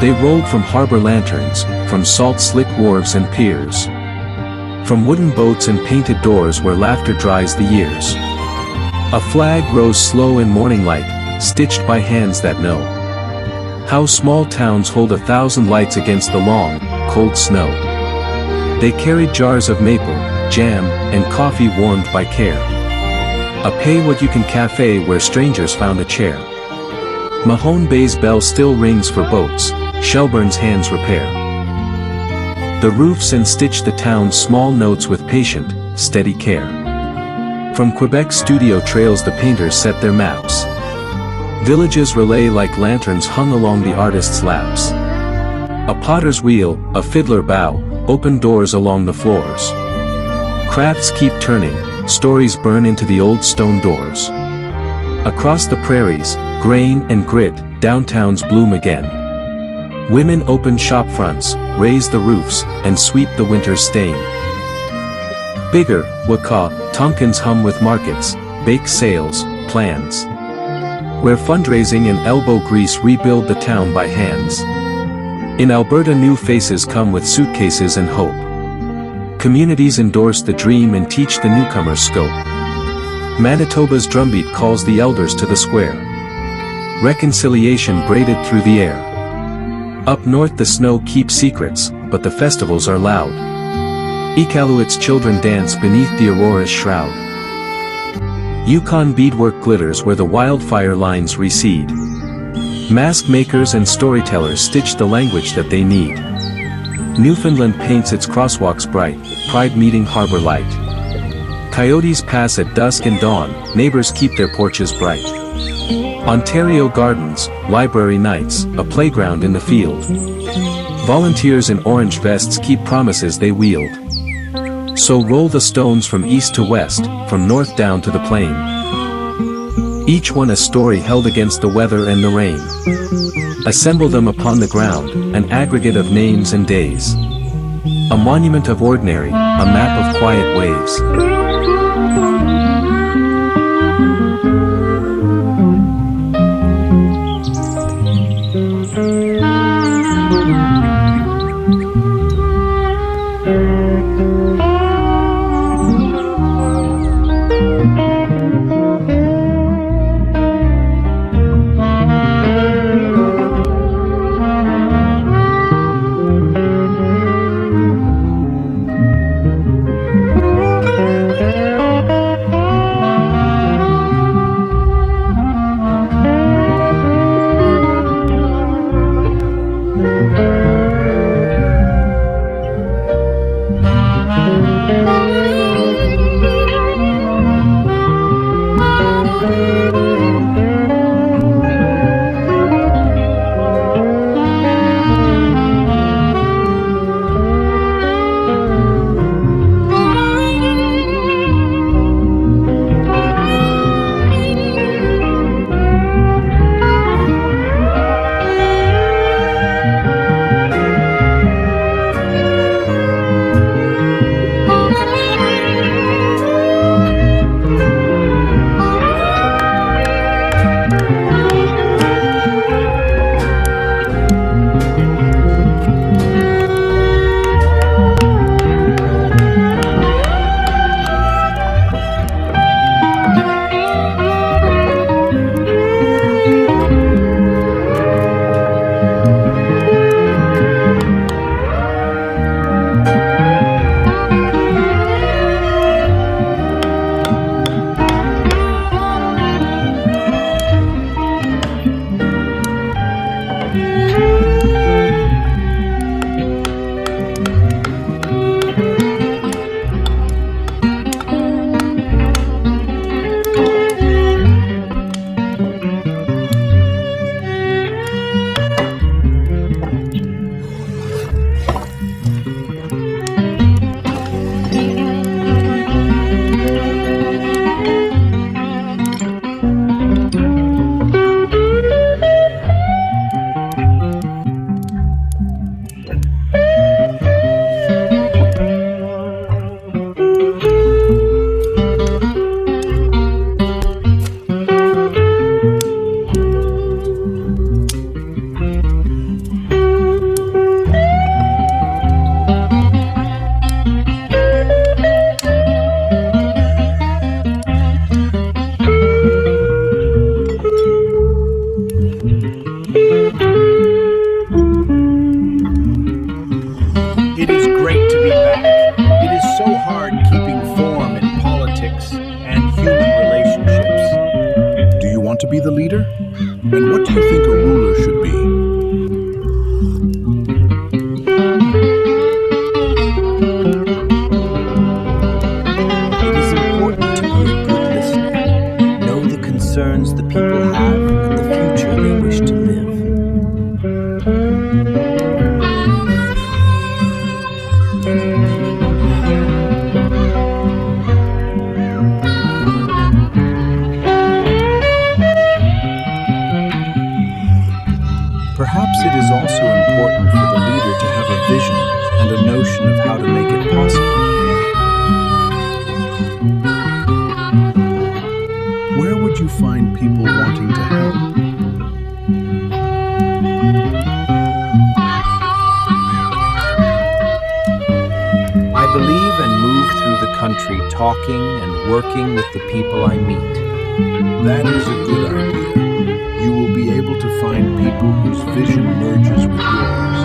They rolled from harbor lanterns, from salt-slick wharves and piers. From wooden boats and painted doors where laughter dries the years. A flag rose slow in morning light, stitched by hands that know how small towns hold 1,000 lights against the long, cold snow. They carried jars of maple, jam, and coffee warmed by care. A pay-what-you-can cafe where strangers found a chair. Mahone Bay's bell still rings for boats, Shelburne's hands repair the roofs and stitch the town's small notes with patient, steady care. From Quebec's studio trails the painters set their maps. Villages relay like lanterns hung along the artist's laps. A potter's wheel, a fiddler bow, open doors along the floors. Crafts keep turning, stories burn into the old stone doors. Across the prairies, grain and grit, downtowns bloom again. Women open shop fronts, raise the roofs, and sweep the winter's stain. Bigger, Wakaw, Tompkins hum with markets, bake sales, plans. Where fundraising and elbow grease rebuild the town by hands. In Alberta new faces come with suitcases and hope. Communities endorse the dream and teach the newcomers scope. Manitoba's drumbeat calls the elders to the square. Reconciliation braided through the air. Up north the snow keeps secrets, but the festivals are loud. Iqaluit's children dance beneath the aurora's shroud. Yukon beadwork glitters where the wildfire lines recede. Mask makers and storytellers stitch the language that they need. Newfoundland paints its crosswalks bright, pride meeting harbor light. Coyotes pass at dusk and dawn, neighbors keep their porches bright. Ontario gardens, library nights, a playground in the field. Volunteers in orange vests keep promises they wield. So roll the stones from east to west, from north down to the plain. Each one a story held against the weather and the rain. Assemble them upon the ground, an aggregate of names and days. A monument of ordinary, a map of quiet waves. Perhaps it is also important for the leader to have a vision and a notion of how to make it possible. Where would you find people wanting to help? I believe and move through the country talking and working with the people I meet. That is a good idea. You will be able to find people whose vision merges with yours.